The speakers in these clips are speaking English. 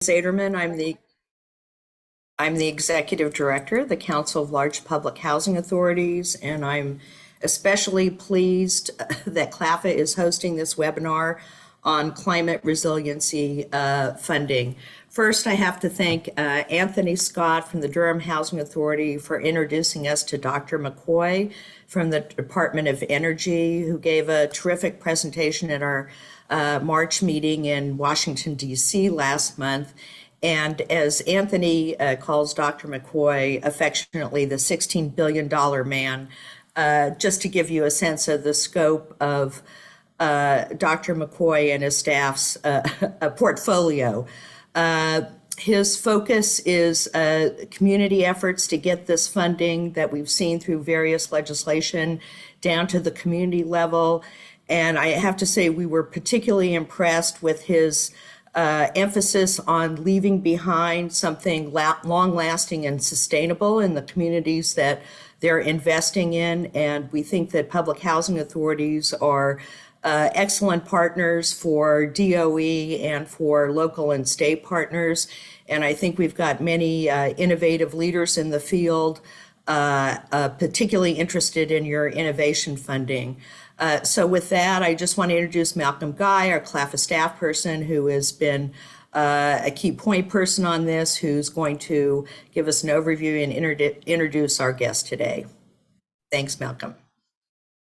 Zaderman. I'm the Executive Director of the Council of Large Public Housing Authorities, and I'm especially pleased that CLAFA is hosting this webinar on climate resiliency funding. First, I have to thank Anthony Scott from the Durham Housing Authority for introducing us to Dr. McCoy from the Department of Energy, who gave a terrific presentation at our March meeting in Washington, D.C. last month. And as Anthony calls Dr. McCoy affectionately the $16 billion man, just to give you a sense of the scope of Dr. McCoy and his staff's portfolio. His focus is community efforts to get this funding that we've seen through various legislation down to the community level. And I have to say, we were particularly impressed with his emphasis on leaving behind something long-lasting and sustainable in the communities that they're investing in. And we think that public housing authorities are excellent partners for DOE and for local and state partners. And I think we've got many innovative leaders in the field, particularly interested in your innovation funding. So with that, I just want to introduce Malcolm Guy, our CLAFA staff person, who has been a key point person on this, who's going to give us an overview and introduce our guest today. Thanks, Malcolm.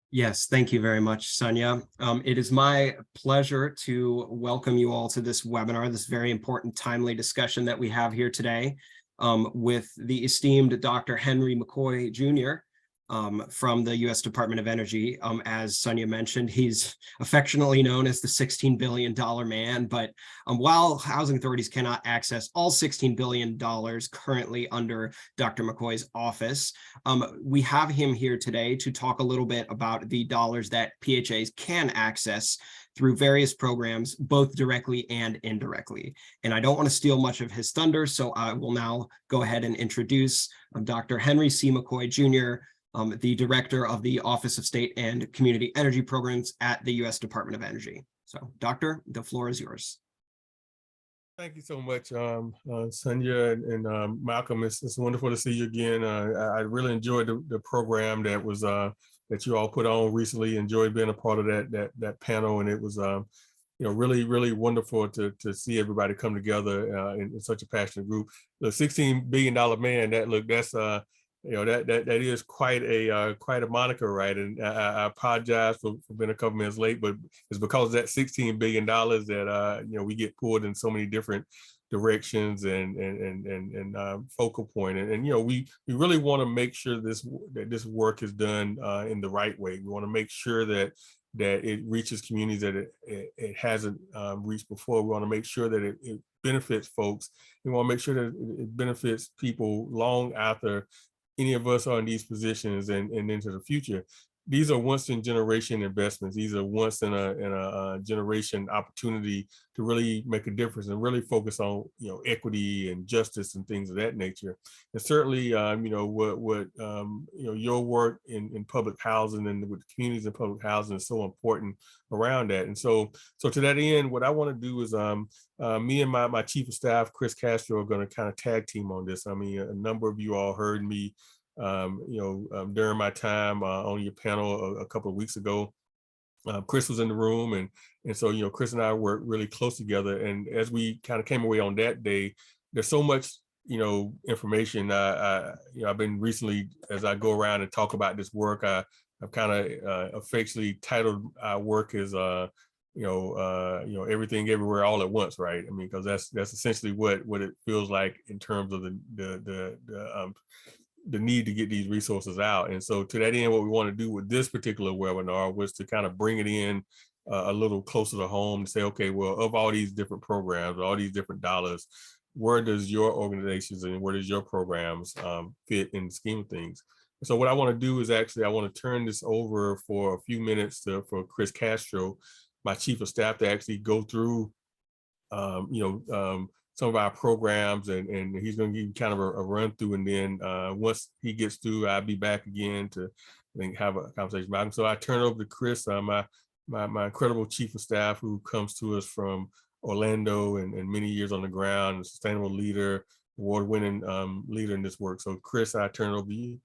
Yes, thank you very much, Sonia. It is my pleasure to welcome you all to this webinar, this very important, timely discussion that we have here today with the esteemed Dr. Henry McCoy, Jr., from the U.S. Department of Energy. As Sonia mentioned, he's affectionately known as the $16 billion man, but while housing authorities cannot access all $16 billion currently under Dr. McCoy's office, we have him here today to talk a little bit about the dollars that PHAs can access through various programs, both directly and indirectly. And I don't want to steal much of his thunder, so I will now go ahead and introduce Dr. Henry C. McCoy, Jr., the Director of the Office of State and Community Energy Programs at the U.S. Department of Energy. So, Doctor, the floor is yours. Thank you so much, Sonia and Malcolm. It's wonderful to see you again. I really enjoyed the program that was that you all put on recently. Enjoyed being a part of that panel, and it was really wonderful to see everybody come together in such a passionate group. The $16 billion man, that's that is quite a moniker, right? And I apologize for being a couple minutes late, but it's because of that $16 billion that we get pulled in so many different directions and focal point. And we really want to make sure that this work is done in the right way. We want to make sure that it reaches communities that it hasn't reached before. We want to make sure that it benefits folks. We want to make sure that it benefits people long after any of us are in these positions and into the future. These are once in generation investments. These are once in a generation opportunity to really make a difference and really focus on equity and justice and things of that nature. And certainly what your work in public housing and with communities in public housing is so important around that. And so to that end, what I want to do is me and my chief of staff, Chris Castro, are going to kind of tag team on this. I mean, a number of you all heard me during my time on your panel a couple of weeks ago. Chris was in the room, and so Chris and I worked really close together. And as we kind of came away on that day, there's so much information. I've been recently, as I go around and talk about this work, I've kind of affectionately titled our work as everything everywhere all at once, right? I mean, because that's essentially what it feels like in terms of the need to get these resources out. And so to that end, what we want to do with this particular webinar was to kind of bring it in a little closer to home to say, okay, well, of all these different programs, all these different dollars, where does your organizations and where does your programs fit in the scheme of things? So what I want to do is actually, I want to turn this over for a few minutes for Chris Castro, my chief of staff, to actually go through some of our programs, and he's going to give you kind of a run through, and then once he gets through, I'll be back again to have a conversation about him. So I turn it over to Chris, my incredible chief of staff, who comes to us from Orlando and many years on the ground, a sustainable leader, award-winning leader in this work. So Chris, I turn it over to you.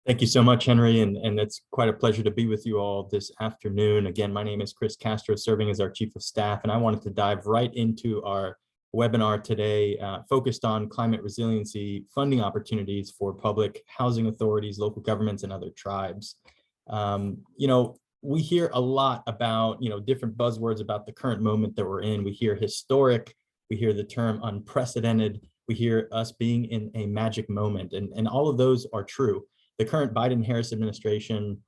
Thank you so much, Henry, and it's quite a pleasure to be with you all this afternoon. Again, my name is Chris Castro, serving as our Chief of Staff, and I wanted to dive right into our webinar today, focused on climate resiliency funding opportunities for public housing authorities, local governments, and other tribes. We hear a lot about, different buzzwords about the current moment that we're in. We hear historic, we hear the term unprecedented, we hear us being in a magic moment, and all of those are true. The current Biden-Harris administration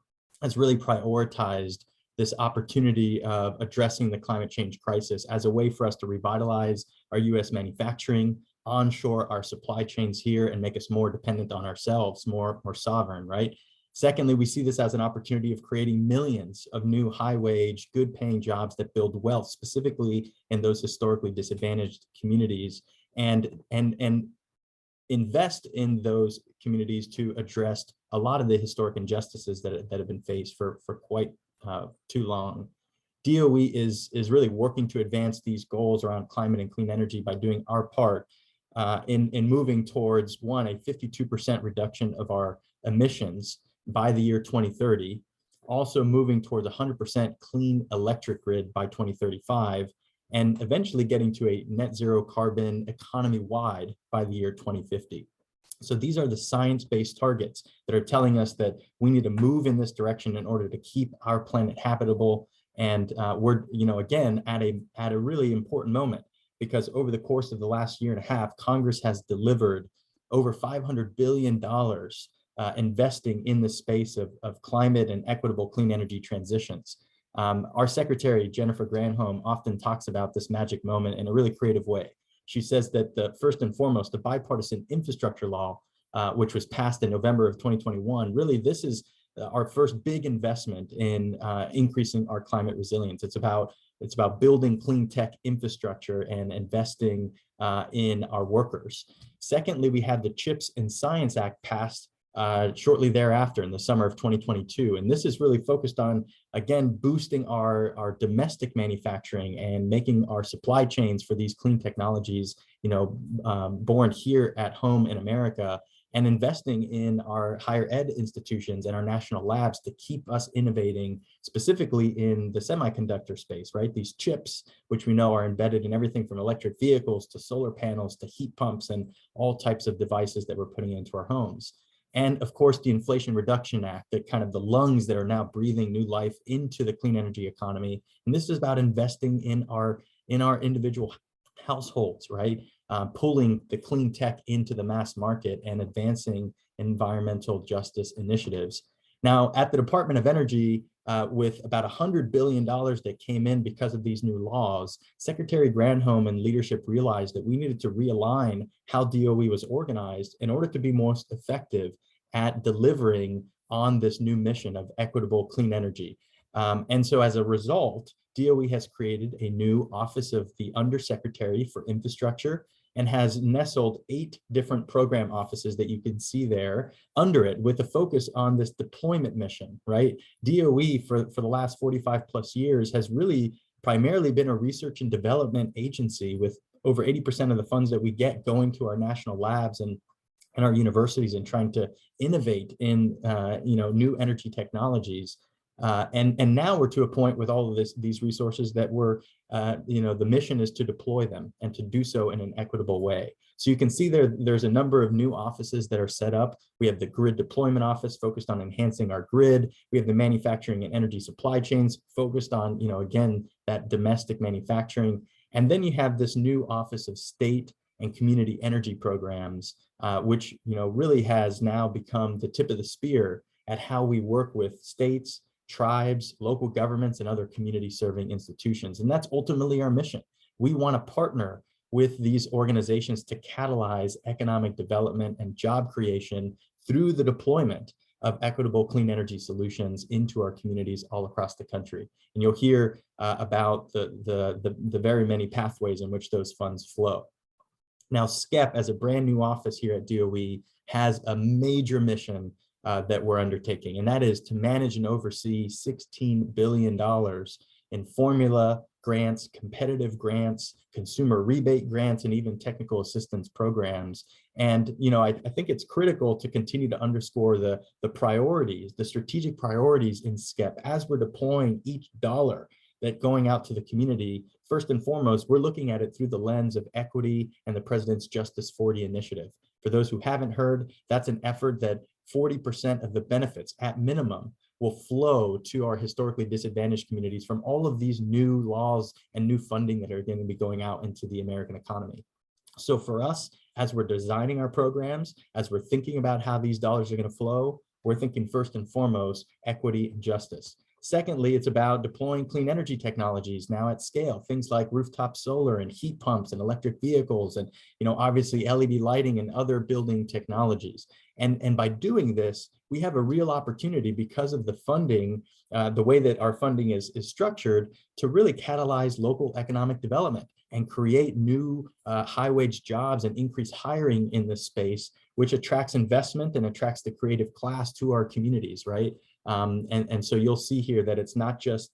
has really prioritized this opportunity of addressing the climate change crisis as a way for us to revitalize our U.S. manufacturing, onshore our supply chains here, and make us more dependent on ourselves, more sovereign, right? Secondly, we see this as an opportunity of creating millions of new high-wage, good-paying jobs that build wealth, specifically in those historically disadvantaged communities, and invest in those communities to address a lot of the historic injustices that have been faced for quite too long. DOE is really working to advance these goals around climate and clean energy by doing our part in moving towards, one, a 52% reduction of our emissions by the year 2030, also moving towards 100% clean electric grid by 2035, and eventually getting to a net zero carbon economy-wide by the year 2050. So these are the science-based targets that are telling us that we need to move in this direction in order to keep our planet habitable. And we're, again, at a really important moment, because over the course of the last year and a half, Congress has delivered over $500 billion investing in the space of climate and equitable clean energy transitions. Our secretary, Jennifer Granholm, often talks about this magic moment in a really creative way. She says that first and foremost, the bipartisan infrastructure law, which was passed in November of 2021, really this is our first big investment in increasing our climate resilience. It's about building clean tech infrastructure and investing in our workers. Secondly, we had the CHIPS and Science Act passed shortly thereafter in the summer of 2022. And this is really focused on, again, boosting our domestic manufacturing and making our supply chains for these clean technologies, born here at home in America, and investing in our higher ed institutions and our national labs to keep us innovating, specifically in the semiconductor space, right? These chips, which we know are embedded in everything from electric vehicles to solar panels to heat pumps and all types of devices that we're putting into our homes. And of course, the Inflation Reduction Act, that kind of the lungs that are now breathing new life into the clean energy economy. And this is about investing in our individual households, right? Pulling the clean tech into the mass market and advancing environmental justice initiatives. Now, at the Department of Energy, with about $100 billion that came in because of these new laws, Secretary Granholm and leadership realized that we needed to realign how DOE was organized in order to be most effective at delivering on this new mission of equitable clean energy. And so as a result, DOE has created a new Office of the Undersecretary for Infrastructure and has nestled 8 different program offices that you can see there under it, with a focus on this deployment mission, right? DOE for the last 45 plus years has really primarily been a research and development agency, with over 80% of the funds that we get going to our national labs and our universities and trying to innovate in new energy technologies. And now we're to a point with all of these resources that we're, the mission is to deploy them and to do so in an equitable way. So you can see there's a number of new offices that are set up. We have the Grid Deployment Office focused on enhancing our grid. We have the Manufacturing and Energy Supply Chains focused on, again, that domestic manufacturing. And then you have this new Office of State and Community Energy Programs, which, really has now become the tip of the spear at how we work with states, tribes, local governments, and other community serving institutions. And that's ultimately our mission. We want to partner with these organizations to catalyze economic development and job creation through the deployment of equitable clean energy solutions into our communities all across the country. And you'll hear about the very many pathways in which those funds flow. Now, SCEP, as a brand new office here at DOE, has a major mission that we're undertaking, and that is to manage and oversee $16 billion in formula, grants, competitive grants, consumer rebate grants, and even technical assistance programs. And I think it's critical to continue to underscore the priorities, the strategic priorities in SCEP as we're deploying each dollar that going out to the community. First and foremost, we're looking at it through the lens of equity and the President's Justice 40 initiative. For those who haven't heard, that's an effort that 40% of the benefits at minimum will flow to our historically disadvantaged communities from all of these new laws and new funding that are going to be going out into the American economy. So for us, as we're designing our programs, as we're thinking about how these dollars are going to flow, we're thinking first and foremost, equity and justice. Secondly, it's about deploying clean energy technologies now at scale, things like rooftop solar and heat pumps and electric vehicles and, obviously LED lighting and other building technologies. And by doing this, we have a real opportunity because of the funding, the way that our funding is structured, to really catalyze local economic development and create new high-wage jobs and increase hiring in this space, which attracts investment and attracts the creative class to our communities, right? And so you'll see here that it's not just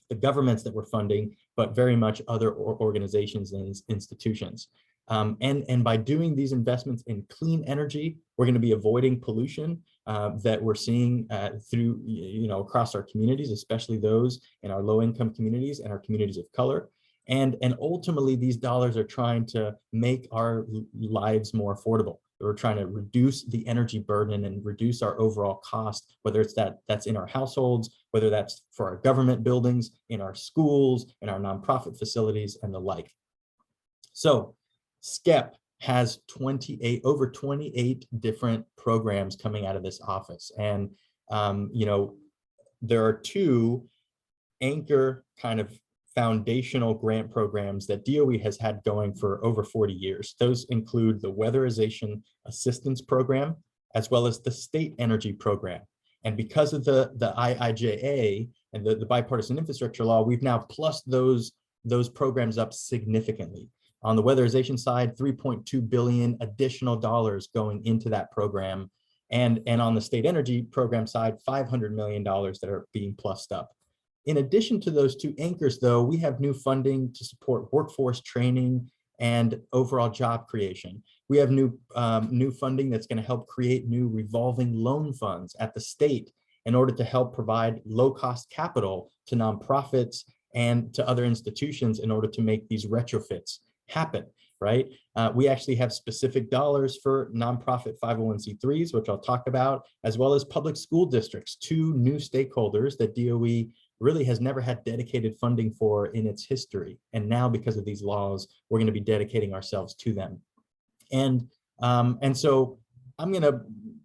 the governments that we're funding, but very much other organizations and institutions. And by doing these investments in clean energy, we're going to be avoiding pollution that we're seeing through, across our communities, especially those in our low-income communities and our communities of color. And ultimately, these dollars are trying to make our lives more affordable. We're trying to reduce the energy burden and reduce our overall cost, whether it's that's in our households, whether that's for our government buildings, in our schools, in our nonprofit facilities, and the like. So SCEP has over 28 different programs coming out of this office. And, there are two anchor kind of foundational grant programs that DOE has had going for over 40 years. Those include the Weatherization Assistance Program, as well as the State Energy Program. And because of the IIJA and the Bipartisan Infrastructure Law, we've now plussed those programs up significantly. On the weatherization side, $3.2 billion additional dollars going into that program. And on the State Energy Program side, $500 million that are being plussed up. In addition to those two anchors, though, we have new funding to support workforce training and overall job creation. We have new funding that's going to help create new revolving loan funds at the state in order to help provide low-cost capital to nonprofits and to other institutions in order to make these retrofits happen, right? We actually have specific dollars for nonprofit 501c3s, which I'll talk about, as well as public school districts, two new stakeholders that DOE really has never had dedicated funding for in its history. And now, because of these laws, we're going to be dedicating ourselves to them. And so I'm going to,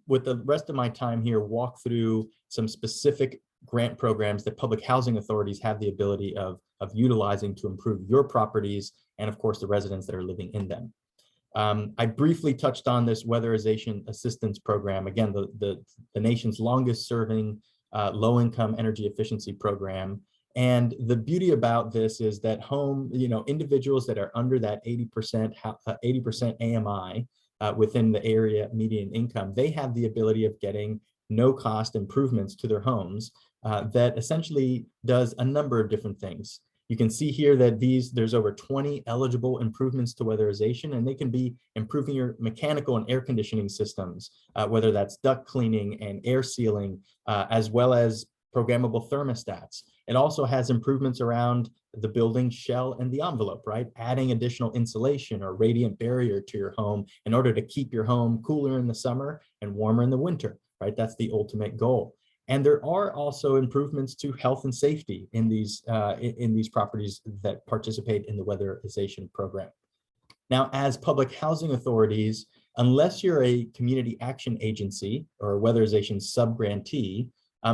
with the rest of my time here, walk through some specific grant programs that public housing authorities have the ability of utilizing to improve your properties and, of course, the residents that are living in them. I briefly touched on this Weatherization Assistance Program, again, the nation's longest serving low-income energy efficiency program. And the beauty about this is that individuals that are under that 80% AMI within the area median income, they have the ability of getting no-cost improvements to their homes that essentially does a number of different things. You can see here that there's over 20 eligible improvements to weatherization, and they can be improving your mechanical and air conditioning systems, whether that's duct cleaning and air sealing, as well as programmable thermostats. It also has improvements around the building shell and the envelope, right? Adding additional insulation or radiant barrier to your home in order to keep your home cooler in the summer and warmer in the winter, right? That's the ultimate goal. And there are also improvements to health and safety in these properties that participate in the weatherization program. Now, as public housing authorities, unless you're a community action agency or a weatherization sub-grantee,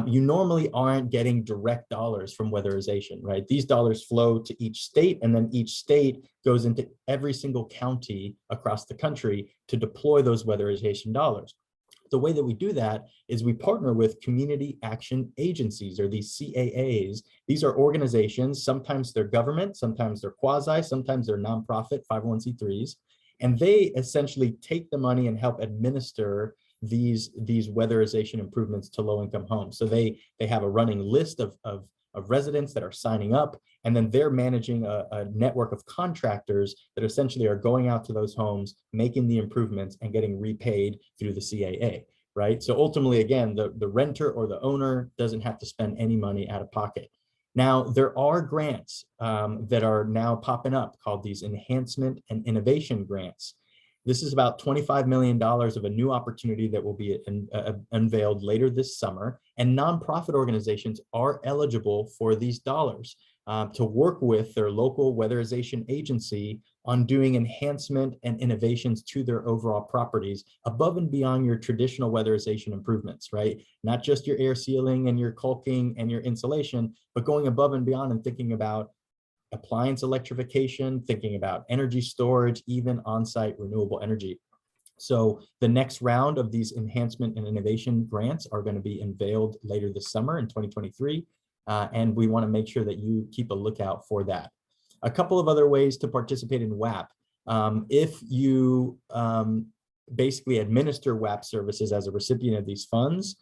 you normally aren't getting direct dollars from weatherization, right? These dollars flow to each state, and then each state goes into every single county across the country to deploy those weatherization dollars. The way that we do that is we partner with community action agencies, or these CAAs. These are organizations, sometimes they're government, sometimes they're quasi, sometimes they're nonprofit 501c3s, and they essentially take the money and help administer these weatherization improvements to low-income homes. So they have a running list of residents that are signing up, And then they're managing a network of contractors that essentially are going out to those homes, making the improvements and getting repaid through the CAA, right? So ultimately, again, the renter or the owner doesn't have to spend any money out of pocket. Now, there are grants that are now popping up called these enhancement and innovation grants. This is about $25 million of a new opportunity that will be unveiled later this summer. And nonprofit organizations are eligible for these dollars to work with their local weatherization agency on doing enhancement and innovations to their overall properties above and beyond your traditional weatherization improvements, right? Not just your air sealing and your caulking and your insulation, but going above and beyond and thinking about appliance electrification, thinking about energy storage, even on-site renewable energy. So the next round of these enhancement and innovation grants are going to be unveiled later this summer in 2023. And we want to make sure that you keep a lookout for that. A couple of other ways to participate in WAP. If you basically administer WAP services as a recipient of these funds,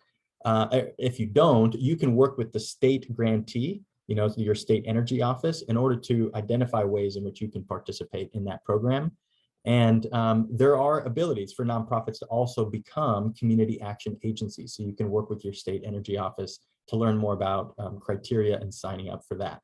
if you don't, you can work with the state grantee, your state energy office, in order to identify ways in which you can participate in that program. And there are abilities for nonprofits to also become community action agencies. So you can work with your state energy office to learn more about criteria and signing up for that.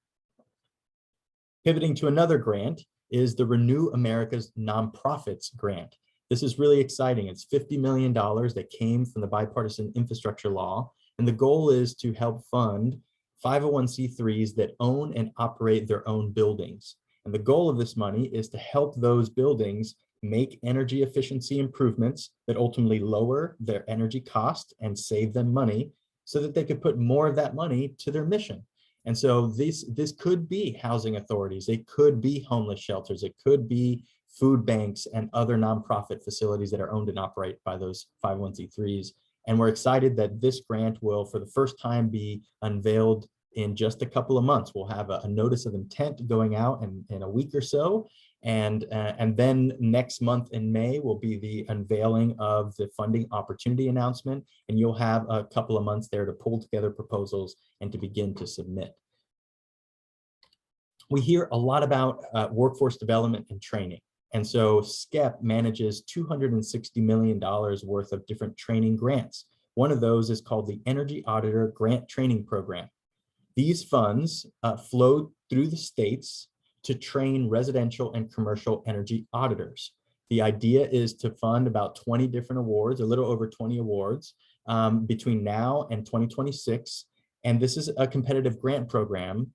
Pivoting to another grant is the Renew America's Nonprofits Grant. This is really exciting. It's $50 million that came from the bipartisan infrastructure law. And the goal is to help fund 501c3s that own and operate their own buildings. And the goal of this money is to help those buildings make energy efficiency improvements that ultimately lower their energy cost and save them money so that they could put more of that money to their mission. And so this could be housing authorities, it could be homeless shelters, it could be food banks and other nonprofit facilities that are owned and operated by those 501c3s. And we're excited that this grant will, for the first time, be unveiled in just a couple of months. We'll have a notice of intent going out in a week or so. And then next month in May will be the unveiling of the funding opportunity announcement. And you'll have a couple of months there to pull together proposals and to begin to submit. We hear a lot about workforce development and training. And so SCEP manages $260 million worth of different training grants. One of those is called the Energy Auditor Grant Training Program. These funds flow through the states to train residential and commercial energy auditors. The idea is to fund about 20 different awards, a little over 20 awards between now and 2026. And this is a competitive grant program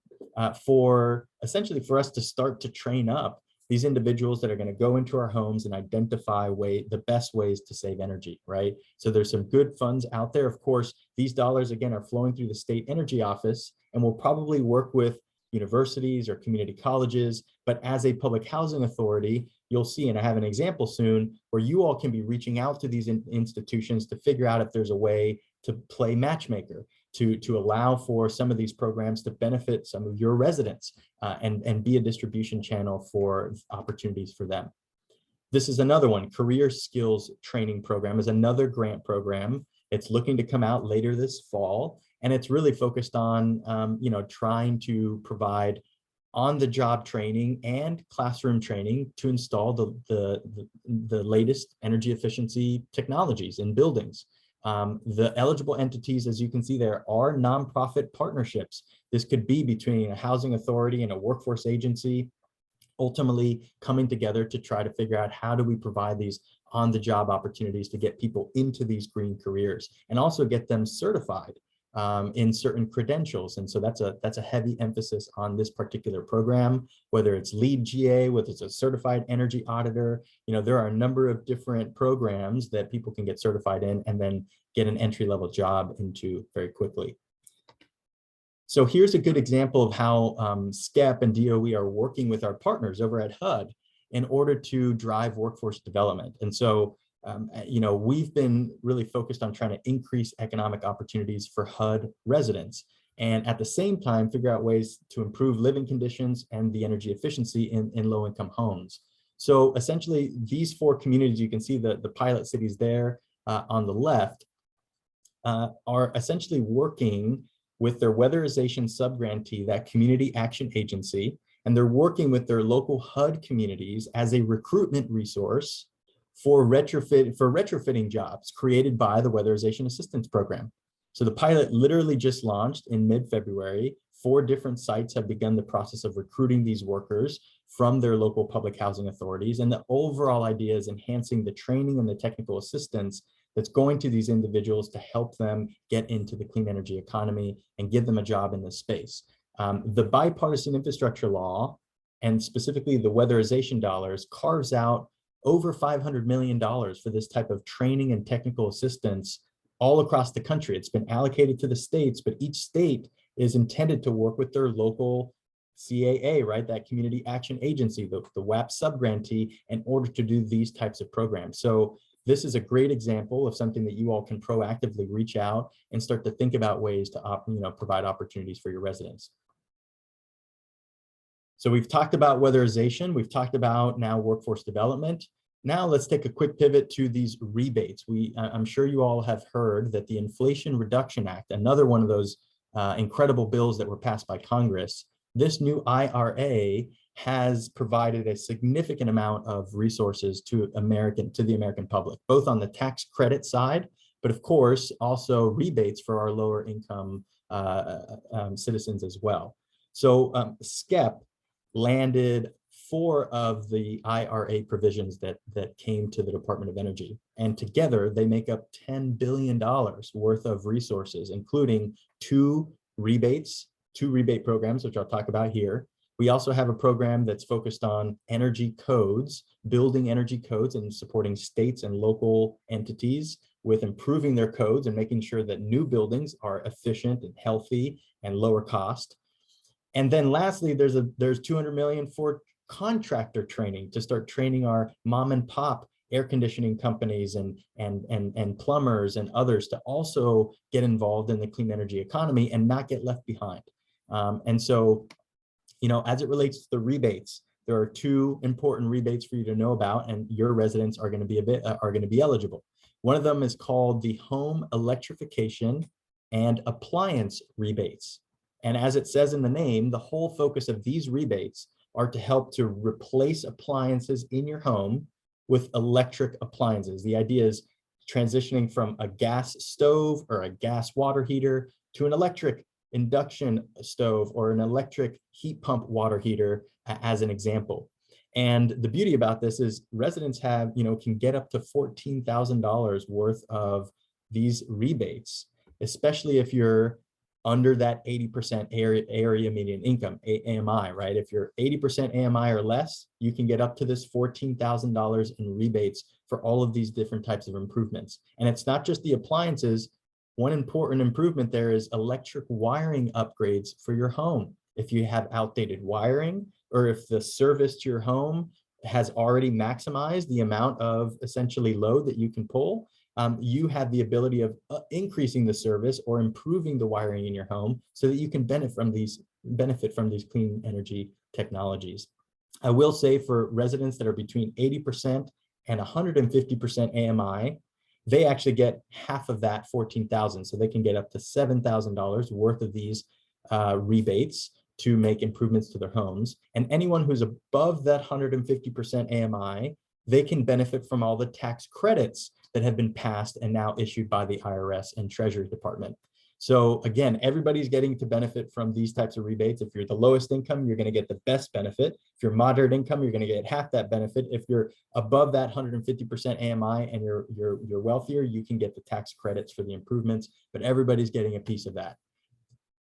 for essentially for us to start to train up these individuals that are going to go into our homes and identify the best ways to save energy, right? So there's some good funds out there. Of course, these dollars, again, are flowing through the state energy office, and we'll probably work with universities or community colleges. But as a public housing authority, you'll see, and I have an example soon, where you all can be reaching out to these institutions to figure out if there's a way to play matchmaker, to allow for some of these programs to benefit some of your residents and be a distribution channel for opportunities for them. This is another one, Career Skills Training Program is another grant program. It's looking to come out later this fall, and it's really focused on trying to provide on-the-job training and classroom training to install the latest energy efficiency technologies in buildings. The eligible entities, as you can see there, are nonprofit partnerships. This could be between a housing authority and a workforce agency, ultimately coming together to try to figure out how do we provide these on-the-job opportunities to get people into these green careers and also get them certified in certain credentials. And so that's a heavy emphasis on this particular program, whether it's LEED GA, whether it's a certified energy auditor. There are a number of different programs that people can get certified in and then get an entry-level job into very quickly. So here's a good example of how SCEP and DOE are working with our partners over at HUD in order to drive workforce development. And so we've been really focused on trying to increase economic opportunities for HUD residents, and at the same time, figure out ways to improve living conditions and the energy efficiency in low-income homes. So essentially, these four communities, you can see the pilot cities there on the left, are essentially working with their weatherization subgrantee, that community action agency, and they're working with their local HUD communities as a recruitment resource for retrofitting jobs created by the Weatherization Assistance Program. So the pilot literally just launched in mid-February. 4 different sites have begun the process of recruiting these workers from their local public housing authorities. And the overall idea is enhancing the training and the technical assistance that's going to these individuals to help them get into the clean energy economy and give them a job in this space. The bipartisan infrastructure law, and specifically the weatherization dollars, carves out over $500 million for this type of training and technical assistance all across the country. It's been allocated to the states, but each state is intended to work with their local CAA, right? That community action agency, the WAP subgrantee, in order to do these types of programs. So this is a great example of something that you all can proactively reach out and start to think about ways to provide opportunities for your residents. So we've talked about weatherization. We've talked about now workforce development. Now let's take a quick pivot to these rebates. I'm sure you all have heard that the Inflation Reduction Act, another one of those incredible bills that were passed by Congress, this new IRA has provided a significant amount of resources to the American public, both on the tax credit side, but of course also rebates for our lower income citizens as well. So SCEP landed 4 of the IRA provisions that came to the Department of Energy. And together they make up $10 billion worth of resources, including 2 rebate programs, which I'll talk about here. We also have a program that's focused on energy codes, building energy codes and supporting states and local entities with improving their codes and making sure that new buildings are efficient and healthy and lower cost. And then lastly, there's $200 million for contractor training to start training our mom and pop air conditioning companies and plumbers and others to also get involved in the clean energy economy and not get left behind. And so, as it relates to the rebates, there are 2 important rebates for you to know about, and your residents are going to be eligible. One of them is called the Home Electrification and Appliance Rebates. And as it says in the name, the whole focus of these rebates are to help to replace appliances in your home with electric appliances. The idea is transitioning from a gas stove or a gas water heater to an electric induction stove or an electric heat pump water heater, as an example. And the beauty about this is residents can get up to $14,000 worth of these rebates, especially if you're under that 80% area median income, AMI, right? If you're 80% AMI or less, you can get up to this $14,000 in rebates for all of these different types of improvements. And it's not just the appliances. One important improvement there is electric wiring upgrades for your home. If you have outdated wiring, or if the service to your home has already maximized the amount of essentially load that you can pull, you have the ability of increasing the service or improving the wiring in your home so that you can benefit from these clean energy technologies. I will say for residents that are between 80% and 150% AMI, they actually get half of that 14,000. So they can get up to $7,000 worth of these rebates to make improvements to their homes. And anyone who's above that 150% AMI, they can benefit from all the tax credits that have been passed and now issued by the IRS and Treasury Department. So again, everybody's getting to benefit from these types of rebates. If you're the lowest income, you're going to get the best benefit. If you're moderate income, you're going to get half that benefit. If you're above that 150% AMI and you're wealthier, you can get the tax credits for the improvements, but everybody's getting a piece of that.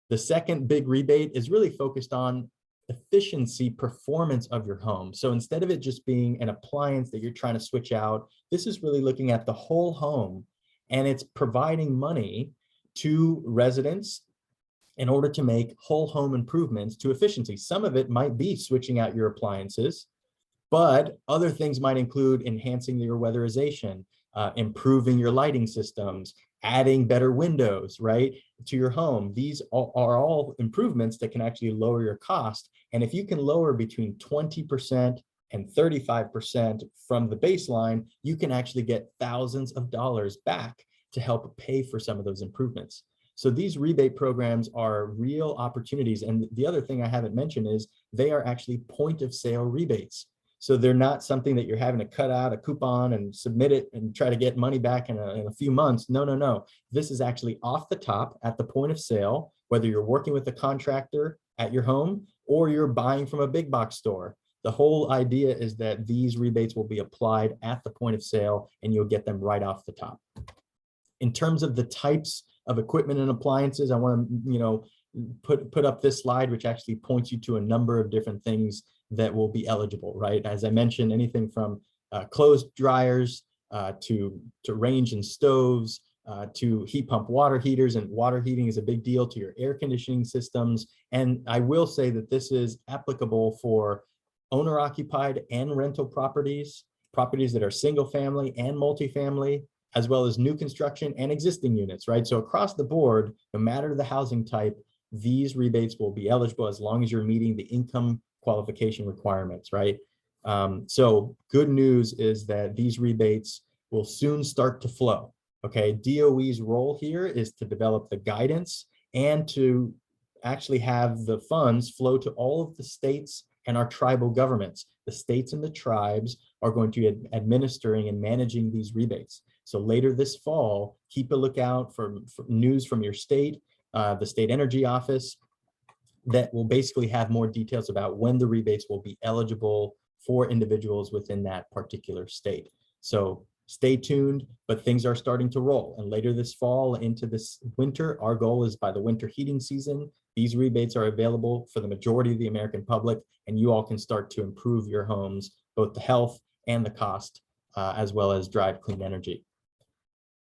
The second big rebate is really focused on efficiency performance of your home. So instead of it just being an appliance that you're trying to switch out, this is really looking at the whole home, and it's providing money to residents in order to make whole home improvements to efficiency. Some of it might be switching out your appliances, but other things might include enhancing your weatherization, improving your lighting systems, adding better windows, right, to your home. These are all improvements that can actually lower your cost. And if you can lower between 20% and 35% from the baseline, you can actually get thousands of dollars back to help pay for some of those improvements. So these rebate programs are real opportunities. And the other thing I haven't mentioned is they are actually point of sale rebates. So they're not something that you're having to cut out a coupon and submit it and try to get money back in a few months. No, no, no. This is actually off the top at the point of sale, whether you're working with a contractor at your home or you're buying from a big box store. The whole idea is that these rebates will be applied at the point of sale and you'll get them right off the top. In terms of the types of equipment and appliances, I want to, put up this slide, which actually points you to a number of different things that will be eligible, right? As I mentioned, anything from clothes dryers to range and stoves to heat pump water heaters, and water heating is a big deal, to your air conditioning systems. And I will say that this is applicable for owner occupied and rental properties, properties that are single family and multifamily, as well as new construction and existing units, right? So across the board, no matter the housing type, these rebates will be eligible as long as you're meeting the income qualification requirements, right? So good news is that these rebates will soon start to flow, okay? DOE's role here is to develop the guidance and to actually have the funds flow to all of the states and our tribal governments. The states and the tribes are going to be administering and managing these rebates. So later this fall, keep a lookout for news from your state, the state energy office, that will basically have more details about when the rebates will be eligible for individuals within that particular state. So stay tuned, but things are starting to roll. And later this fall into this winter, our goal is by the winter heating season, these rebates are available for the majority of the American public, and you all can start to improve your homes, both the health and the cost, as well as drive clean energy.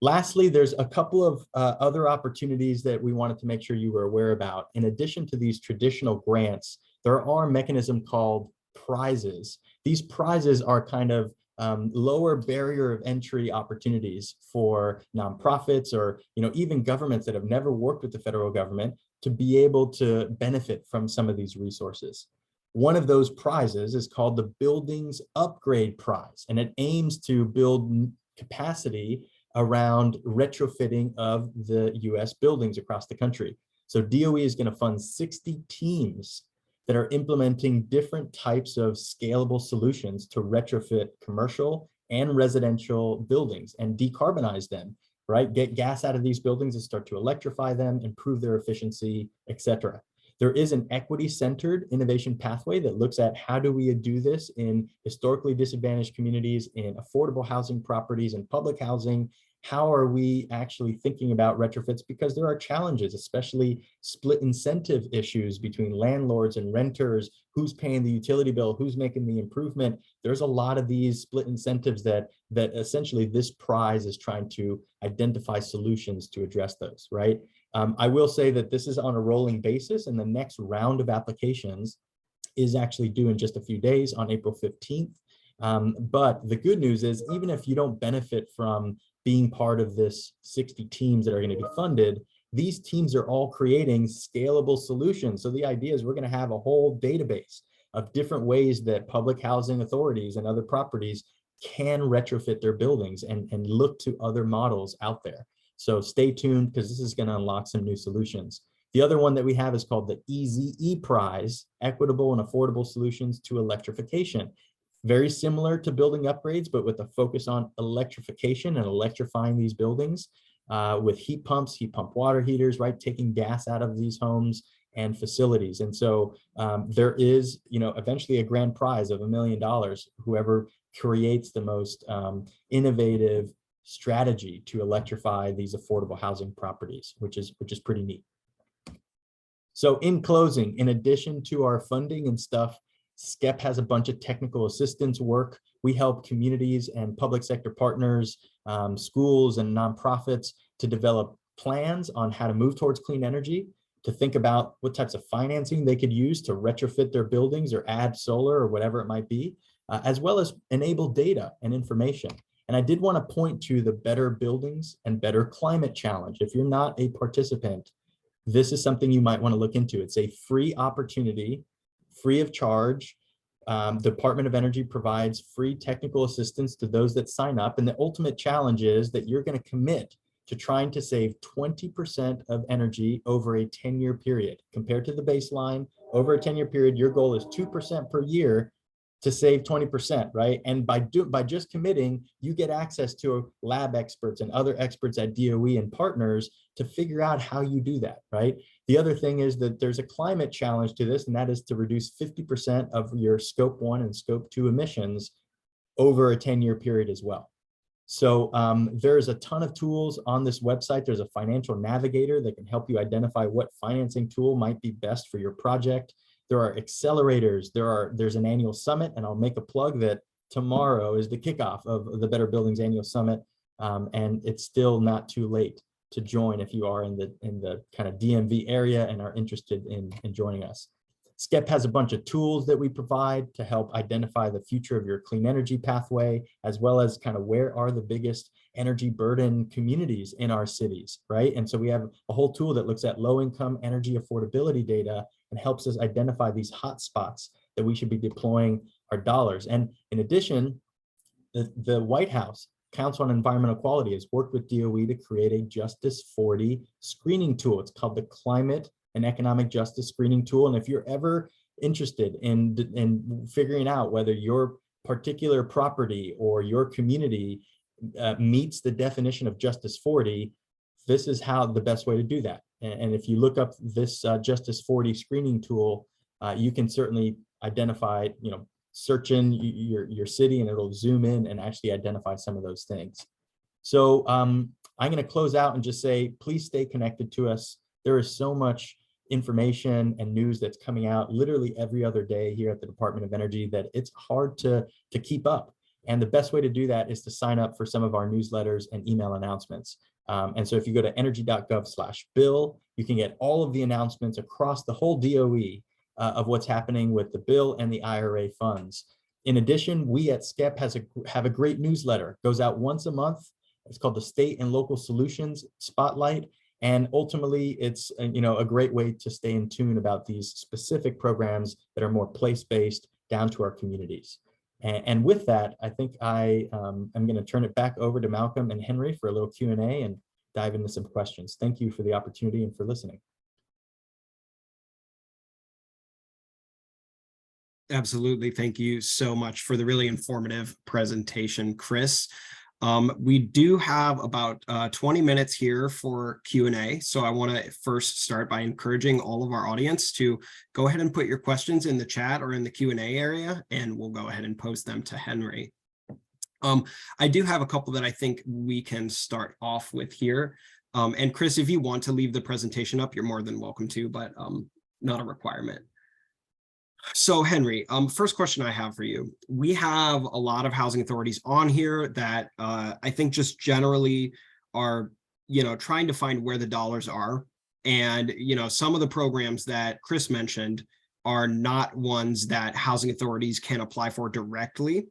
Lastly, there's a couple of other opportunities that we wanted to make sure you were aware about. In addition to these traditional grants, there are a mechanism called prizes. These prizes are kind of lower barrier of entry opportunities for nonprofits or even governments that have never worked with the federal government to be able to benefit from some of these resources. One of those prizes is called the Buildings Upgrade Prize, and it aims to build capacity around retrofitting of the US buildings across the country. So DOE is going to fund 60 teams that are implementing different types of scalable solutions to retrofit commercial and residential buildings and decarbonize them, right? Get gas out of these buildings and start to electrify them, improve their efficiency, etc. There is an equity-centered innovation pathway that looks at how do we do this in historically disadvantaged communities, in affordable housing properties and public housing. How are we actually thinking about retrofits? Because there are challenges, especially split incentive issues between landlords and renters, who's paying the utility bill, who's making the improvement. There's a lot of these split incentives that essentially this prize is trying to identify solutions to address those, right? I will say that this is on a rolling basis, and the next round of applications is actually due in just a few days on April 15th. But the good news is, even if you don't benefit from being part of this 60 teams that are going to be funded, these teams are all creating scalable solutions. So the idea is we're going to have a whole database of different ways that public housing authorities and other properties can retrofit their buildings and look to other models out there. So stay tuned, because this is going to unlock some new solutions. The other one that we have is called the EZE Prize, Equitable and Affordable Solutions to Electrification. Very similar to building upgrades, but with a focus on electrification and electrifying these buildings with heat pumps, heat pump water heaters, right? Taking gas out of these homes and facilities. And so there is, eventually a grand prize of $1 million, whoever creates the most innovative strategy to electrify these affordable housing properties, which is pretty neat. So in closing, in addition to our funding and stuff, SCEP has a bunch of technical assistance work. We help communities and public sector partners, schools and nonprofits to develop plans on how to move towards clean energy, to think about what types of financing they could use to retrofit their buildings or add solar or whatever it might be, as well as enable data and information. And I did want to point to the Better Buildings and Better Climate Challenge. If you're not a participant, this is something you might want to look into. It's a free opportunity, free of charge. The Department of Energy provides free technical assistance to those that sign up. And the ultimate challenge is that you're going to commit to trying to save 20% of energy over a 10-year period. Compared to the baseline, over a 10-year period, your goal is 2% per year to save 20%, right? And by just committing, you get access to lab experts and other experts at DOE and partners to figure out how you do that, right? The other thing is that there's a climate challenge to this, and that is to reduce 50% of your scope 1 and scope 2 emissions over a 10-year period as well. So there's a ton of tools on this website. There's a financial navigator that can help you identify what financing tool might be best for your project. There are accelerators. There's an annual summit, and I'll make a plug that tomorrow is the kickoff of the Better Buildings Annual Summit, and it's still not too late to join if you are in the kind of DMV area and are interested in joining us. SCEP has a bunch of tools that we provide to help identify the future of your clean energy pathway, as well as kind of where are the biggest energy burden communities in our cities, right? And so we have a whole tool that looks at low-income energy affordability data and helps us identify these hot spots that we should be deploying our dollars. And in addition, the White House Council on Environmental Quality has worked with DOE to create a Justice 40 screening tool. It's called the Climate and Economic Justice Screening Tool. And if you're ever interested in figuring out whether your particular property or your community meets the definition of Justice 40, this is how the best way to do that. And if you look up this Justice 40 screening tool, you can certainly identify, search in your city and it'll zoom in and actually identify some of those things. So I'm going to close out and just say, please stay connected to us. There is so much information and news that's coming out literally every other day here at the Department of Energy that it's hard to keep up. And the best way to do that is to sign up for some of our newsletters and email announcements. And so if you go to energy.gov/bill, you can get all of the announcements across the whole DOE of what's happening with the bill and the IRA funds. In addition, we at SCEP have a great newsletter. It goes out once a month. It's called the State and Local Solutions Spotlight. And ultimately, it's a great way to stay in tune about these specific programs that are more place-based down to our communities. And with that, I think I'm going to turn it back over to Malcolm and Henry for a little Q&A and dive into some questions. Thank you for the opportunity and for listening. Absolutely. Thank you so much for the really informative presentation, Chris. We do have about 20 minutes here for Q&A. So I want to first start by encouraging all of our audience to go ahead and put your questions in the chat or in the Q&A area, and we'll go ahead and post them to Henry. I do have a couple that I think we can start off with here. And Chris, if you want to leave the presentation up, you're more than welcome to, but not a requirement. So Henry, first question I have for you. We have a lot of housing authorities on here that I think just generally are, trying to find where the dollars are. And, some of the programs that Chris mentioned are not ones that housing authorities can apply for directly.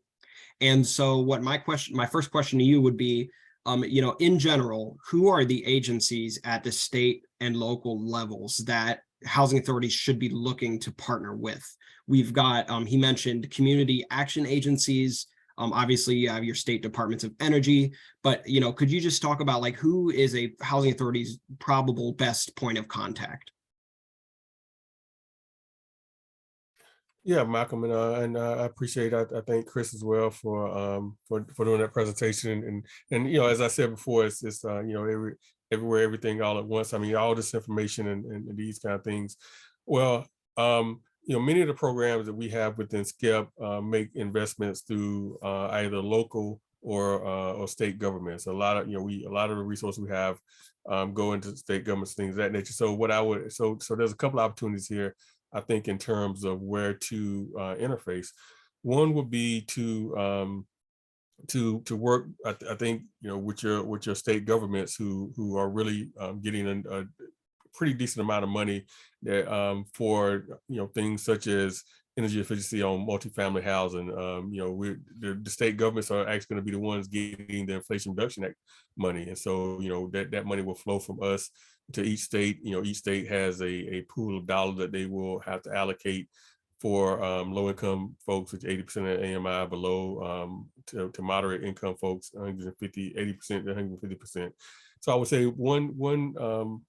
And so what my first question to you would be, in general, who are the agencies at the state and local levels that housing authorities should be looking to partner with? We've got, he mentioned community action agencies. Obviously you have your state departments of energy, but, could you just talk about who is a housing authority's probable best point of contact? Yeah, Malcolm, and I appreciate. I thank Chris as well for doing that presentation. And as I said before, it's everywhere, everything all at once. I mean, all this information and these kind of things. Well, many of the programs that we have within SCEP make investments through either local or state governments. A lot of the resources we have go into state governments, things of that nature. So so there's a couple of opportunities here, I think, in terms of where to interface. One would be to work, I think, with your state governments who are really getting a pretty decent amount of money that, for things such as energy efficiency on multifamily housing. The state governments are actually going to be the ones getting the Inflation Reduction Act money, and so that money will flow from us to each state. Each state has a pool of dollars that they will have to allocate for low-income folks, which 80% of AMI below, to moderate income folks, 80% to 150%. So I would say one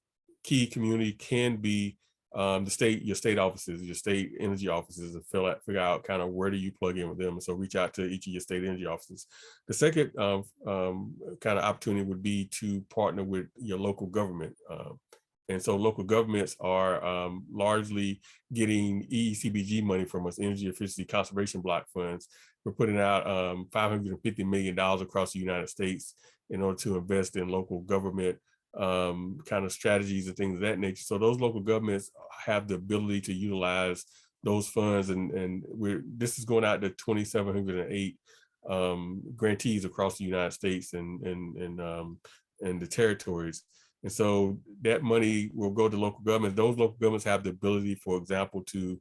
key community can be your state offices, your state energy offices, and figure out kind of where do you plug in with them. And so reach out to each of your state energy offices. The second kind of opportunity would be to partner with your local government. And so local governments are largely getting EECBG money from us, Energy Efficiency Conservation Block Funds. We're putting out $550 million across the United States in order to invest in local government kind of strategies and things of that nature. So those local governments have the ability to utilize those funds, and this is going out to 2,708 grantees across the United States and the territories. And so that money will go to local governments. Those local governments have the ability, for example, to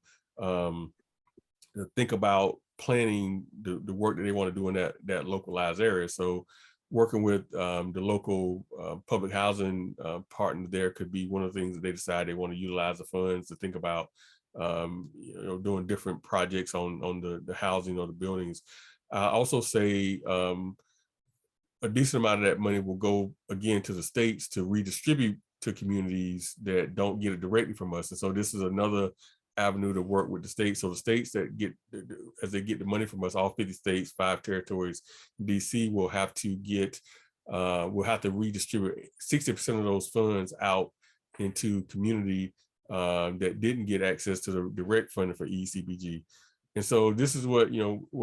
think about planning the work that they want to do in that localized area. So working with the local public housing partner there could be one of the things that they decide they want to utilize the funds to think about, doing different projects on the housing or the buildings. I also say a decent amount of that money will go again to the states to redistribute to communities that don't get it directly from us. And so this is another avenue to work with the states. So the states that get, as they get the money from us, all 50 states, 5 territories, DC will have to redistribute 60% of those funds out into community that didn't get access to the direct funding for ECBG. And so this is what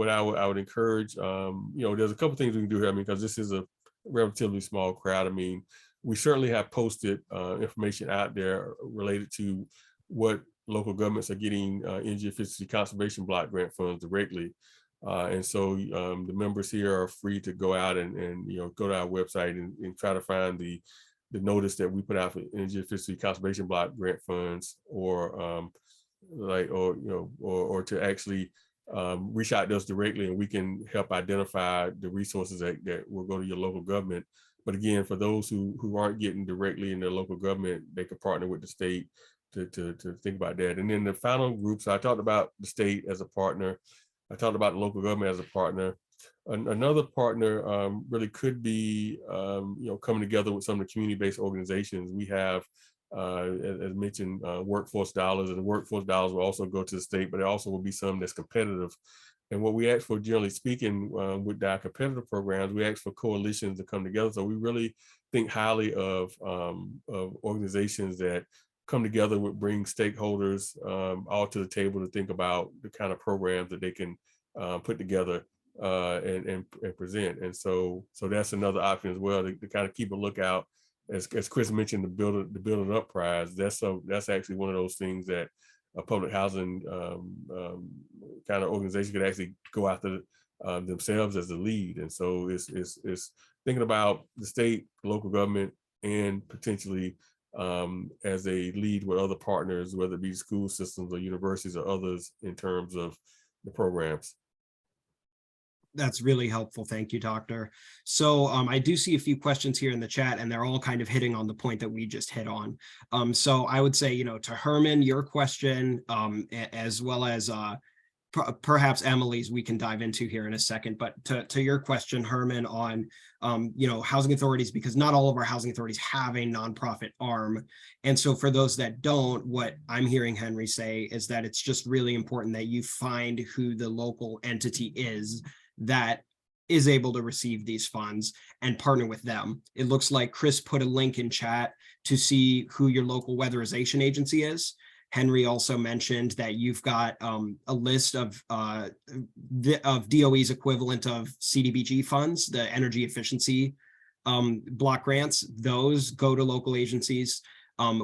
I would encourage. There's a couple things we can do here. I mean, because this is a relatively small crowd. I mean, we certainly have posted information out there related to what local governments are getting energy efficiency conservation block grant funds directly. And so the members here are free to go out and go to our website and try to find the notice that we put out for energy efficiency conservation block grant funds, or to actually reach out to us directly, and we can help identify the resources that will go to your local government. But again, for those who aren't getting directly in their local government, they could partner with the state to think about that. And then the final group, so I talked about the state as a partner. I talked about the local government as a partner. Another partner really could be, coming together with some of the community-based organizations. We have, as mentioned, workforce dollars, and the workforce dollars will also go to the state, but there also will be some that's competitive. And what we ask for, generally speaking, with our competitive programs, we ask for coalitions to come together. So we really think highly of organizations that come together with bring stakeholders all to the table to think about the kind of programs that they can put together and present. And so that's another option as well, to kind of keep a lookout. As Chris mentioned, the Build It Up prize. That's actually one of those things that a public housing kind of organization could actually go after themselves as the lead. And so it's thinking about the state, local government, and potentially as a lead with other partners, whether it be school systems or universities or others, in terms of the programs. That's really helpful. Thank you, Doctor. So I do see a few questions here in the chat, and they're all kind of hitting on the point that we just hit on. So I would say, to Herman, your question, as well as perhaps Emily's, we can dive into here in a second. But to your question, Herman, on housing authorities, because not all of our housing authorities have a nonprofit arm. And so for those that don't, what I'm hearing Henry say is that it's just really important that you find who the local entity is that is able to receive these funds and partner with them. It looks like Chris put a link in chat to see who your local weatherization agency is. Henry also mentioned that you've got a list of DOE's equivalent of CDBG funds, the energy efficiency block grants. Those go to local agencies.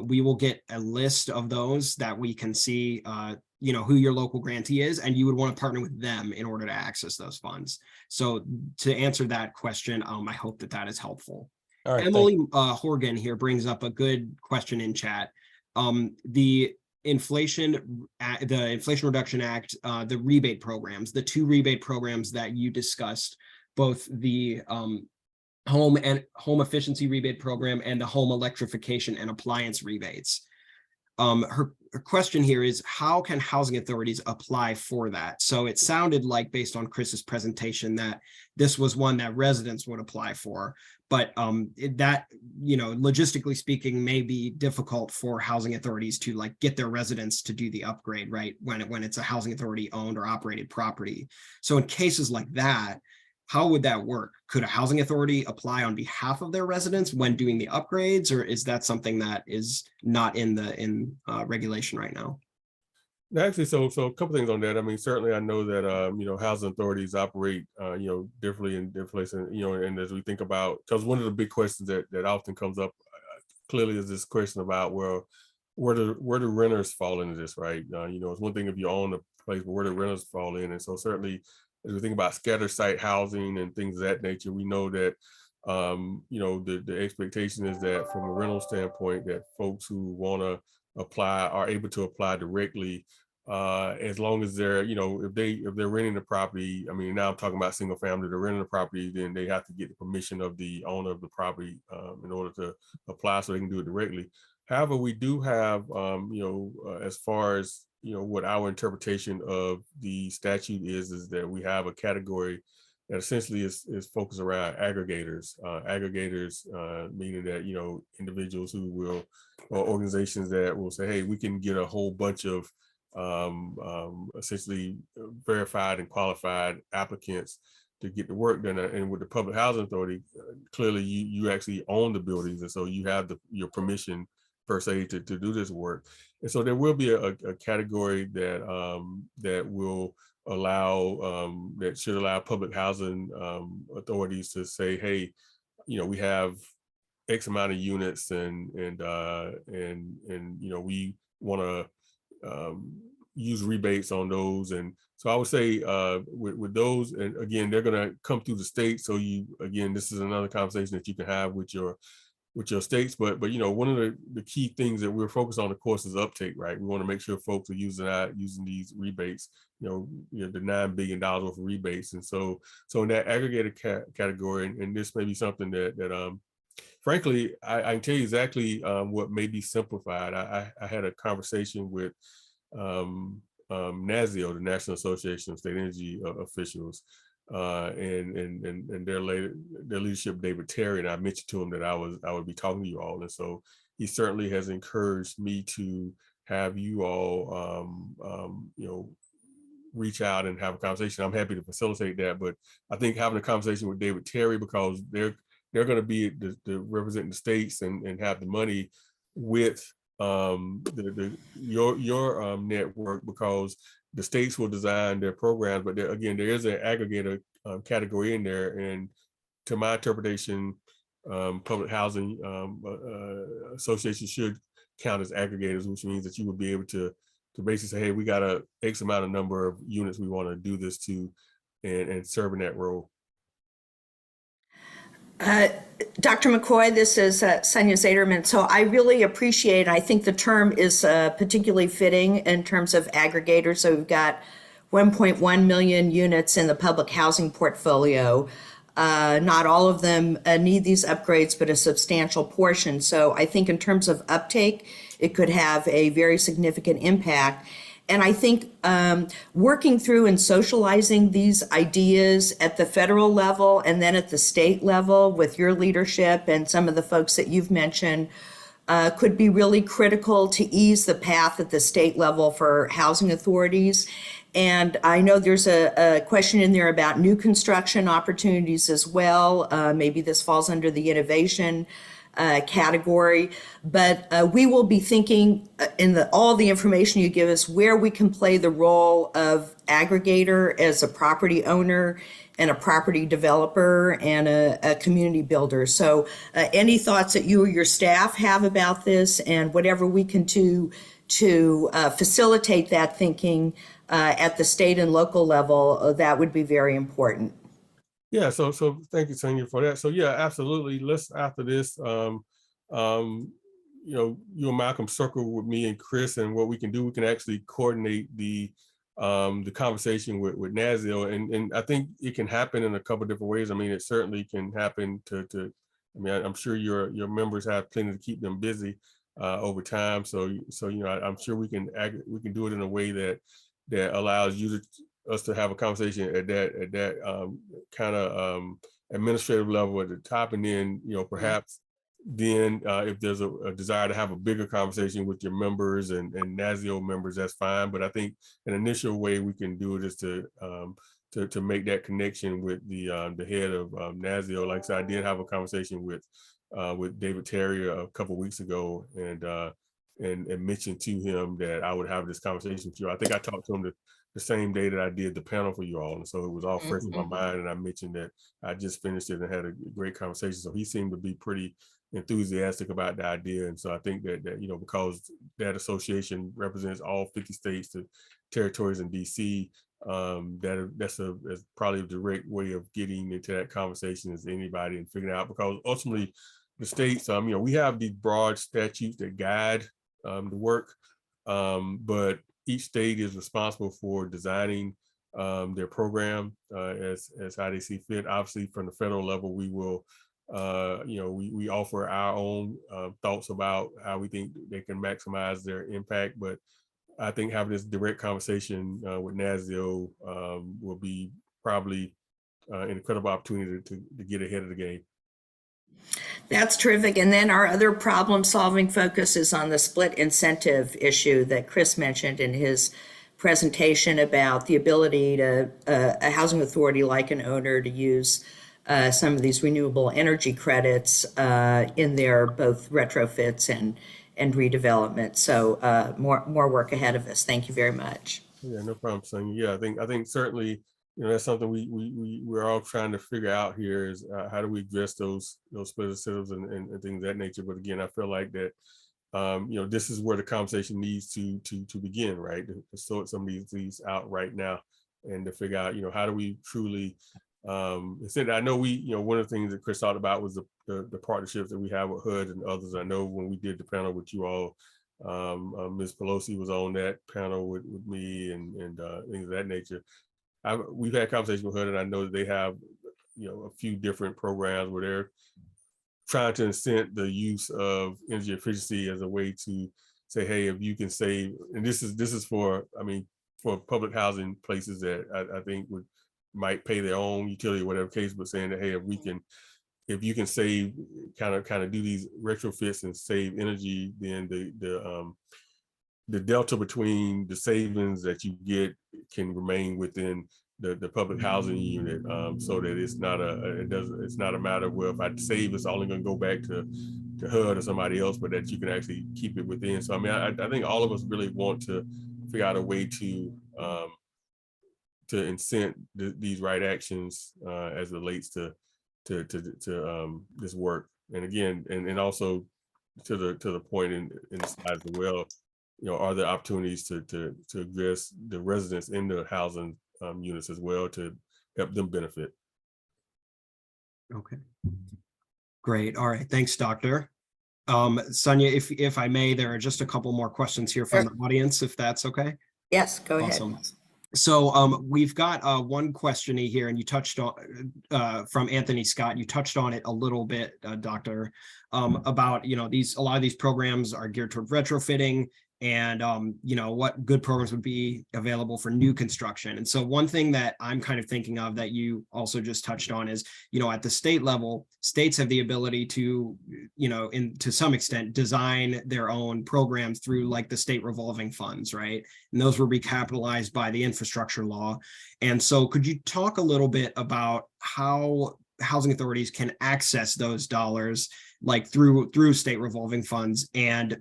We will get a list of those that we can see who your local grantee is, and you would want to partner with them in order to access those funds. So to answer that question, I hope that is helpful. All right, Emily Horgan here brings up a good question in chat. The Inflation Reduction Act, the rebate programs, the 2 rebate programs that you discussed, both the home efficiency rebate program and the home electrification and appliance rebates. question here is, how can housing authorities apply for that? So it sounded like, based on Chris's presentation, that this was one that residents would apply for, but that, logistically speaking, may be difficult for housing authorities to like get their residents to do the upgrade, right? When it's a housing authority owned or operated property. So in cases like that, how would that work? Could a housing authority apply on behalf of their residents when doing the upgrades, or is that something that is not in regulation right now? Actually, so a couple things on that. I mean, certainly I know that housing authorities operate differently in different places, and as we think about, because one of the big questions that often comes up clearly is this question about, well, where do renters fall into this, right? It's one thing if you own a place, but where do renters fall in? And so certainly, as we think about scattered site housing and things of that nature, we know that the expectation is that from a rental standpoint, that folks who want to apply are able to apply directly, as long as they're, if they're renting the property. I mean, now I'm talking about single family, they're renting the property, then they have to get the permission of the owner of the property in order to apply, so they can do it directly. However, we do have, as far as, what our interpretation of the statute is that we have a category that essentially is focused around aggregators. Meaning that, individuals who will, or organizations that will say, hey, we can get a whole bunch of essentially verified and qualified applicants to get the work done. And with the public housing authority, clearly you actually own the buildings, and so you have your permission per se to do this work. And so there will be a category that will allow, that should allow public housing authorities to say, hey, we have X amount of units, and we want to use rebates on those. And so I would say with those, and again, they're going to come through the state. So this is another conversation that you can have with your states, but one of the key things that we're focused on, of course, is uptake, right? We want to make sure folks are using these rebates, the $9 billion worth of rebates. And so in that aggregated category, and this may be something that frankly, I can tell you exactly what may be simplified. I had a conversation with NASIO, the National Association of State Energy Officials, and their leadership, David Terry, and I mentioned to him that I would be talking to you all, and so he certainly has encouraged me to have you all, reach out and have a conversation. I'm happy to facilitate that, but I think having a conversation with David Terry, because they're going to be representing the states and have the money with your network, because the states will design their programs, but there is an aggregator category in there, and to my interpretation, public housing associations should count as aggregators, which means that you would be able to basically say, hey, we got a X amount of number of units we want to do this to, and serve in that role. Dr. McCoy, this is Sonia Zaderman. So I really appreciate, I think the term is particularly fitting in terms of aggregators. So we've got 1.1 million units in the public housing portfolio. Not all of them need these upgrades, but a substantial portion. So I think in terms of uptake, it could have a very significant impact. And I think working through and socializing these ideas at the federal level and then at the state level with your leadership and some of the folks that you've mentioned could be really critical to ease the path at the state level for housing authorities. And I know there's a question in there about new construction opportunities as well. Maybe this falls under the innovation category, but we will be thinking in all the information you give us where we can play the role of aggregator as a property owner and a property developer and a community builder. So any thoughts that you or your staff have about this, and whatever we can do to facilitate that thinking at the state and local level, that would be very important. Yeah, so thank you, Sonia, for that. So yeah, absolutely. Let's, after this, you and Malcolm circle with me and Chris, and what we can do, we can actually coordinate the conversation with NASIO, and I think it can happen in a couple of different ways. I mean, it certainly can happen to I mean, I'm sure your members have plenty to keep them busy. over time. So you know, I'm sure we can do it in a way that allows us to have a conversation at that kind of administrative level at the top, and then, you know, perhaps then if there's a desire to have a bigger conversation with your members and NASIO members, that's fine. But I think an initial way we can do it is to make that connection with the head of NASIO. Like I said, I did have a conversation with David Terry a couple of weeks ago, and mentioned to him that I would have this conversation with you. I think I talked to him the same day that I did the panel for you all, and so it was all fresh in my mind. And I mentioned that I just finished it and had a great conversation. So he seemed to be pretty enthusiastic about the idea, and so I think that you know, because that association represents all 50 states, to territories, in DC, that's probably a direct way of getting into that conversation as anybody, and figuring out, because ultimately the states, you know, we have these broad statutes that guide the work, but each state is responsible for designing their program as how they see fit. Obviously, from the federal level, we will you know, we offer our own thoughts about how we think they can maximize their impact. But I think having this direct conversation with NASIO will be probably an incredible opportunity to get ahead of the game. That's terrific. And then our other problem-solving focus is on the split incentive issue that Chris mentioned in his presentation, about the ability to a housing authority like an owner to use some of these renewable energy credits in their both retrofits and redevelopment. So more work ahead of us. Thank you very much. Yeah, no problem, Sonia. Yeah, I think certainly, you know, that's something we're all trying to figure out here, is how do we address those split incentives and things of that nature. But again, I feel like that you know, this is where the conversation needs to begin, right? To sort some of these out right now, and to figure out, you know, how do we truly I know you know, one of the things that Chris talked about was the partnerships that we have with HUD and others. I know when we did the panel with you all, Ms. Pelosi was on that panel with me and things of that nature. We've had conversations with HUD, and I know that they have, you know, a few different programs where they're trying to incent the use of energy efficiency as a way to say, hey, if you can save, and this is for, I mean, for public housing places that I think might pay their own utility, whatever case, but saying that, hey, if you can save, kind of do these retrofits and save energy, then the delta between the savings that you get can remain within the public housing unit, so that it's not a matter of, well, if I save, it's only going to go back to HUD or somebody else, but that you can actually keep it within. So I mean, I think all of us really want to figure out a way to incent these right actions as it relates to this work. And again, and also to the point in the slide as well, you know, are there opportunities to address the residents in the housing units as well, to help them benefit. Okay, great. All right, thanks, Doctor. Sonia, if I may, there are just a couple more questions here from the audience, if that's okay. Yes, go ahead. Awesome. So we've got one question here, and you touched on from Anthony Scott. You touched on it a little bit, Doctor, about, you know, a lot of these programs are geared toward retrofitting, and you know, what good programs would be available for new construction. And so one thing that I'm kind of thinking of that you also just touched on is, you know, at the state level, states have the ability to, you know, to some extent, design their own programs through like the state revolving funds, right? And those will be capitalized by the infrastructure law. And so could you talk a little bit about how housing authorities can access those dollars, like through state revolving funds? And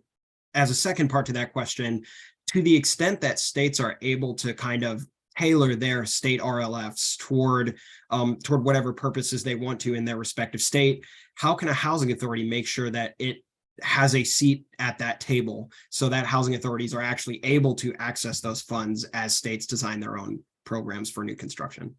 as a second part to that question, to the extent that states are able to kind of tailor their state RLFs toward whatever purposes they want to in their respective state, how can a housing authority make sure that it has a seat at that table, so that housing authorities are actually able to access those funds as states design their own programs for new construction?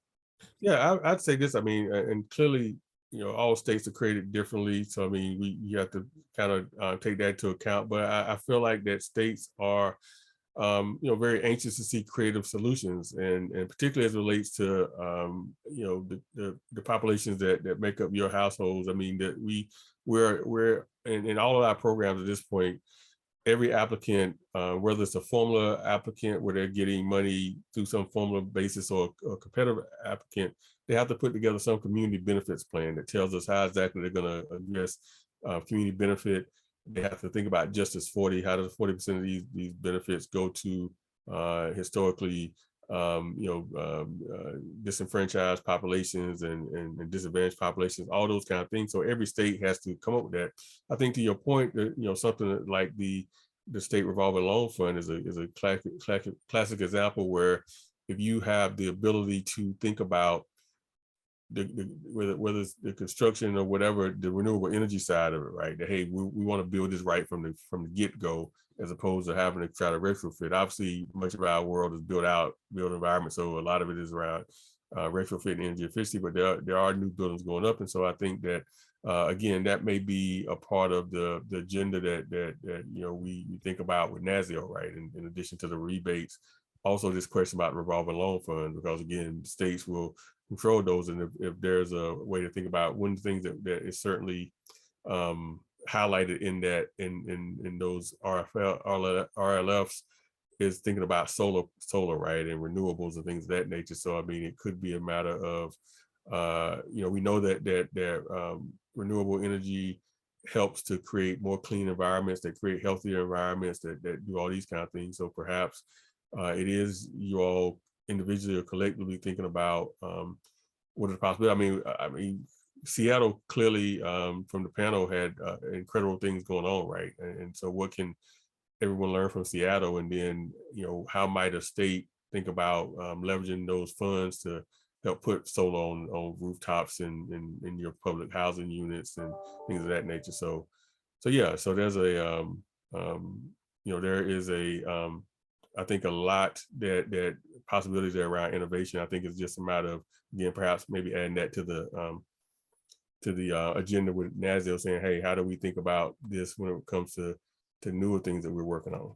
Yeah, I'd say this. I mean, and clearly, you know, all states are created differently. So, I mean, you have to kind of take that into account. But I feel like that states are, you know, very anxious to see creative solutions, and particularly as it relates to, you know, the populations that make up your households. I mean, that we're in all of our programs at this point, every applicant, whether it's a formula applicant where they're getting money through some formula basis or a competitive applicant, they have to put together some community benefits plan that tells us how exactly they're going to address community benefit. They have to think about Justice 40. How does 40% of these benefits go to historically disenfranchised populations and disadvantaged populations, all those kind of things. So every state has to come up with that. I think to your point that, something like the state revolving loan fund is a classic example where if you have the ability to think about whether it's the construction or whatever, the renewable energy side of it, right? That, hey, we want to build this right from the get-go, as opposed to having to try to retrofit. Obviously, much of our world is built environment, so a lot of it is around retrofit and energy efficiency, but there are new buildings going up. And so I think that, again, that may be a part of the agenda that we think about with NASIO, right? In addition to the rebates, also this question about revolving loan fund, because again, states will control those. And if there's a way to think about one of the things that is certainly highlighted in that in those RLFs is thinking about solar, right, and renewables and things of that nature. So I mean, it could be a matter of we know that renewable energy helps to create more clean environments, that create healthier environments, that do all these kind of things. So perhaps it is you all individually or collectively thinking about what are the possibilities. I mean, Seattle clearly from the panel had incredible things going on, right? And so what can everyone learn from Seattle? And then, how might a state think about leveraging those funds to help put solar on rooftops in your public housing units and things of that nature. So yeah, so there's a there is I think a lot that possibilities there around innovation. I think it's just a matter of, again, perhaps maybe adding that to the agenda with NASIO, saying, hey, how do we think about this when it comes to newer things that we're working on?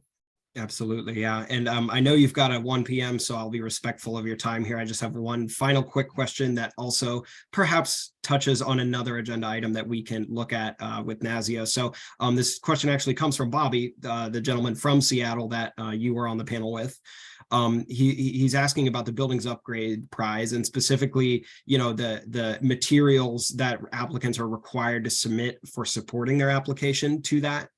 Absolutely. Yeah. And I know you've got a 1 p.m., so I'll be respectful of your time here. I just have one final quick question that also perhaps touches on another agenda item that we can look at with NASIO. So this question actually comes from Bobby, the gentleman from Seattle that you were on the panel with. He's asking about the buildings upgrade prize, and specifically, the materials that applicants are required to submit for supporting their application to that.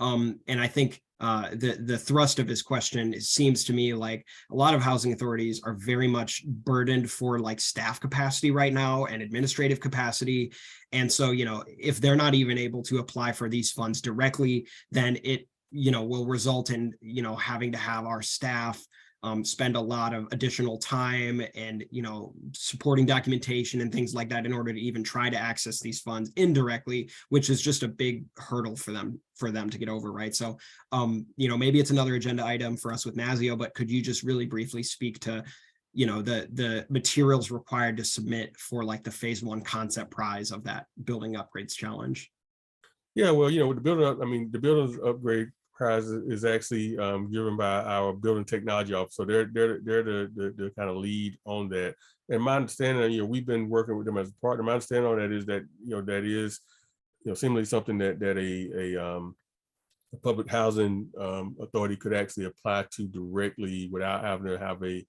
And I think the thrust of his question, it seems to me like a lot of housing authorities are very much burdened for like staff capacity right now and administrative capacity. And so, if they're not even able to apply for these funds directly, then it, will result in, having to have our staff spend a lot of additional time and, supporting documentation and things like that in order to even try to access these funds indirectly, which is just a big hurdle for them to get over, right? So, maybe it's another agenda item for us with NASIO, but could you just really briefly speak to, the materials required to submit for like the phase 1 concept prize of that building upgrades challenge? Yeah, well, with the building upgrade prize is actually given by our building technology office. So they're the kind of lead on that. And my understanding, we've been working with them as a partner. My understanding on that is that, that is, seemingly something that a public housing authority could actually apply to directly without having to have a,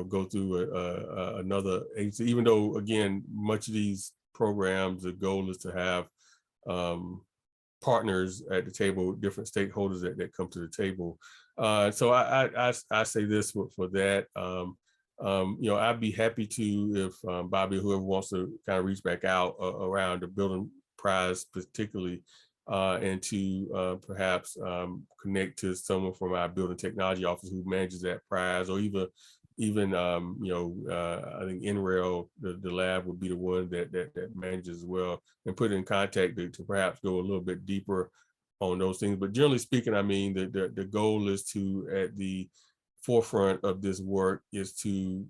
go through another agency. Even though, again, much of these programs, the goal is to have partners at the table, different stakeholders that come to the table. So I say this for that. I'd be happy to, if Bobby, whoever wants to kind of reach back out around the building prize particularly, and to perhaps connect to someone from our building technology office who manages that prize, or even I think NREL, the lab would be the one that manages as well, and put in contact to perhaps go a little bit deeper on those things. But generally speaking, I mean, the goal is to, at the forefront of this work, is to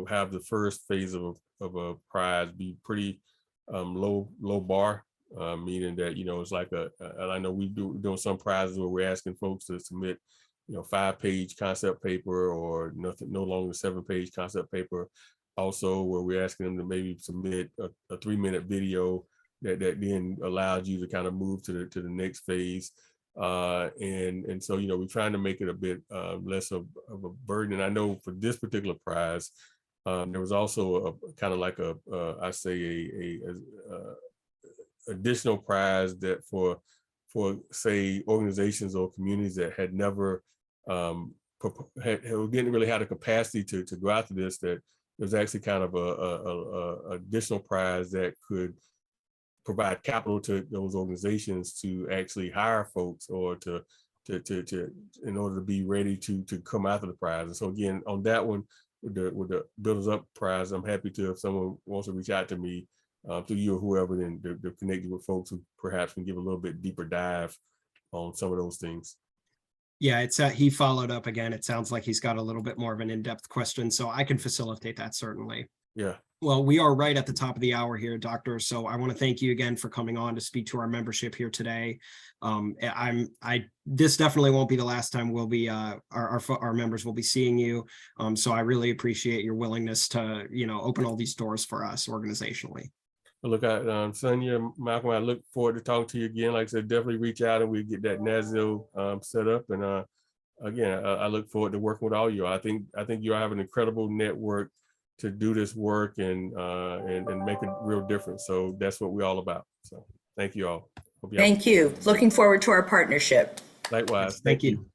have the first phase of a prize be pretty low bar, meaning that it's like and I know we're doing some prizes where we're asking folks to submit 5-page concept paper, or nothing, no longer 7-page concept paper. Also, where we're asking them to maybe submit a 3-minute video that then allows you to kind of move to the next phase. And so, you know, we're trying to make it a bit less of a burden. And I know for this particular prize, there was also a kind of like I say a additional prize that for say organizations or communities that had never didn't really have the capacity to go after this, that there's actually kind of a additional prize that could provide capital to those organizations to actually hire folks or to in order to be ready to come after the prize. And so again, on that one, with the Builders Up prize, I'm happy to, if someone wants to reach out to me through you or whoever, then they're connected with folks who perhaps can give a little bit deeper dive on some of those things. Yeah, it's he followed up again. It sounds like he's got a little bit more of an in-depth question, so I can facilitate that certainly. Yeah. Well, we are right at the top of the hour here, Doctor. So I want to thank you again for coming on to speak to our membership here today. This definitely won't be the last time we'll be our members will be seeing you. So I really appreciate your willingness to, you know, open all these doors for us organizationally. Look, Sonia, Malcolm, I look forward to talking to you again. Like I said, definitely reach out and we get that NASDO set up. And again, I look forward to working with all you. I think you have an incredible network to do this work and make a real difference. So that's what we're all about. So thank you all. Thank you. Looking forward to our partnership. Likewise. Thank you.